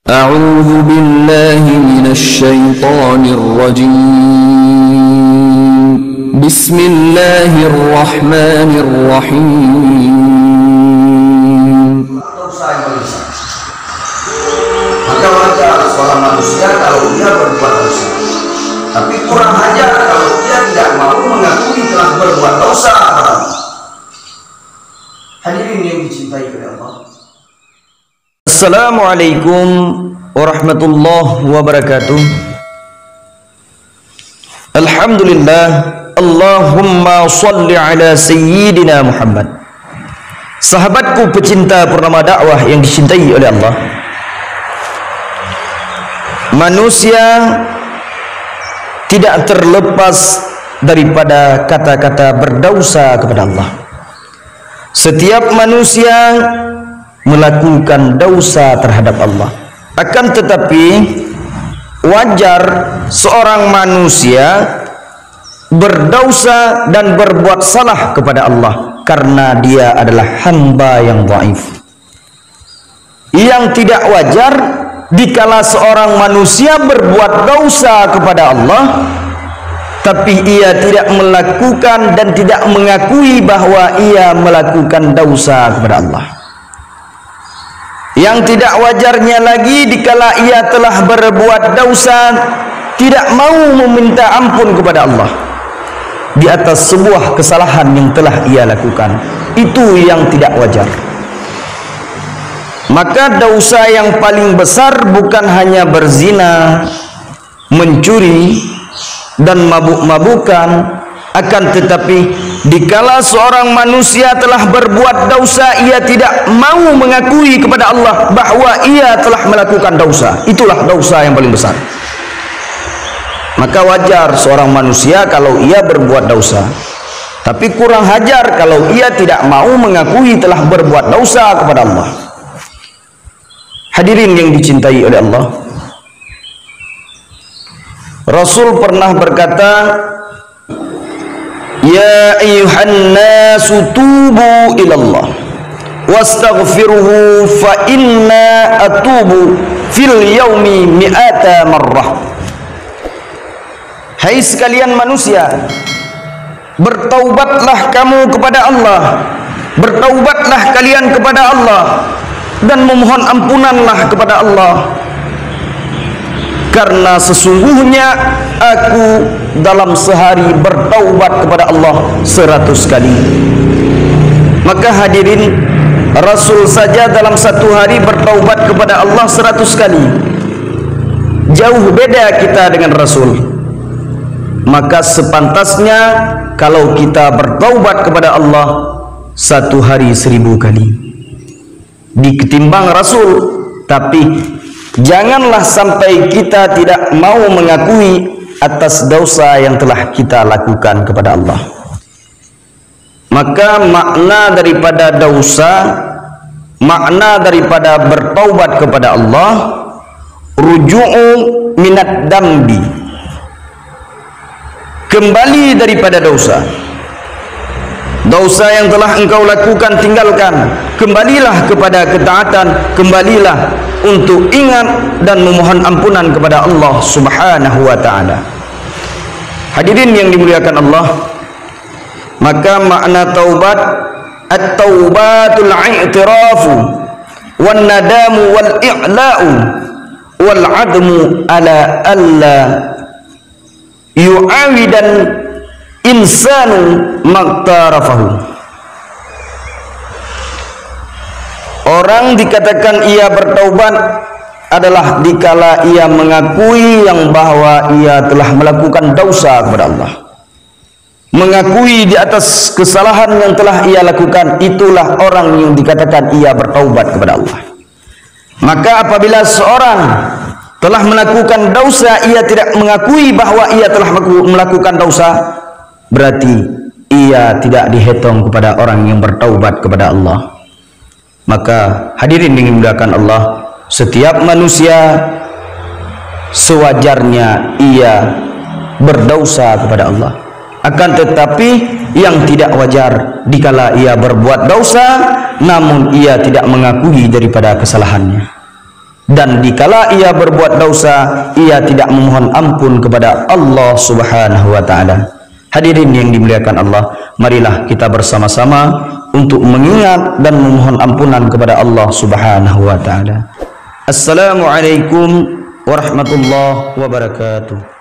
أعوذ بالله من الشيطان الرجيم بسم الله الرحمن الرحيم. Maka wajar seorang manusia kalau dia berbuat dosa, tapi kurang ajar kalau dia tidak mau mengakui telah berbuat dosa. Hadirin yang dicintai oleh Allah, Assalamualaikum warahmatullahi wabarakatuh. Alhamdulillah, Allahumma salli ala sayyidina Muhammad. Sahabatku pecinta purnama dakwah yang dicintai oleh Allah, manusia tidak terlepas daripada kata-kata berdosa kepada Allah. Setiap manusia melakukan dosa terhadap Allah. Akan tetapi wajar seorang manusia berdosa dan berbuat salah kepada Allah karena dia adalah hamba yang dhaif. Yang tidak wajar dikala seorang manusia berbuat dosa kepada Allah tapi ia tidak melakukan dan tidak mengakui bahwa ia melakukan dosa kepada Allah. Yang tidak wajarnya lagi dikala ia telah berbuat dosa tidak mau meminta ampun kepada Allah di atas sebuah kesalahan yang telah ia lakukan. Itu yang tidak wajar. Maka dosa yang paling besar bukan hanya berzina, mencuri dan mabuk-mabukan, akan tetapi dikala seorang manusia telah berbuat dosa ia tidak mau mengakui kepada Allah bahwa ia telah melakukan dosa. Itulah dosa yang paling besar. Maka wajar seorang manusia kalau ia berbuat dosa, tapi kurang ajar kalau ia tidak mau mengakui telah berbuat dosa kepada Allah. Hadirin yang dicintai oleh Allah, Rasul pernah berkata, ya ayyuhan nasu tubu ilallah wastaghfiruhu fa inna atubu fil yaumi mi'ata marrah. Hai sekalian manusia, bertaubatlah kamu kepada Allah, bertaubatlah kalian kepada Allah dan memohon ampunanlah kepada Allah, karena sesungguhnya aku dalam sehari bertaubat kepada Allah 100 kali. Maka hadirin, Rasul saja dalam satu hari bertaubat kepada Allah 100 kali. Jauh beda kita dengan Rasul. Maka sepantasnya kalau kita bertaubat kepada Allah satu hari 1000 kali diketimbang Rasul. Tapi janganlah sampai kita tidak mau mengakui atas dosa yang telah kita lakukan kepada Allah. Maka makna daripada dosa, makna daripada bertaubat kepada Allah, ruju'u minad dambi, kembali daripada dosa. Dosa yang telah engkau lakukan tinggalkan, kembalilah kepada ketaatan, kembalilah untuk ingat dan memohon ampunan kepada Allah Subhanahu wa ta'ala. Hadirin yang dimuliakan Allah, maka makna taubat, at-taubatul i'tirafu wan nadamu wal i'la'u wal admu ala alla yu'awidan insanu maktarafahu. Orang dikatakan ia bertaubat adalah dikala ia mengakui yang bahwa ia telah melakukan dosa kepada Allah, mengakui di atas kesalahan yang telah ia lakukan. Itulah orang yang dikatakan ia bertaubat kepada Allah. Maka apabila seorang telah melakukan dosa ia tidak mengakui bahwa ia telah melakukan dosa, berarti ia tidak dihitung kepada orang yang bertaubat kepada Allah. Maka hadirin yang dimuliakan Allah, setiap manusia sewajarnya ia berdosa kepada Allah. Akan tetapi yang tidak wajar dikala ia berbuat dosa namun ia tidak mengakui daripada kesalahannya. dan dikala ia berbuat dosa ia tidak memohon ampun kepada Allah Subhanahu wa taala. Hadirin yang dimuliakan Allah, marilah kita bersama-sama untuk mengingat dan memohon ampunan kepada Allah Subhanahu wa taala. Assalamualaikum warahmatullahi wabarakatuh.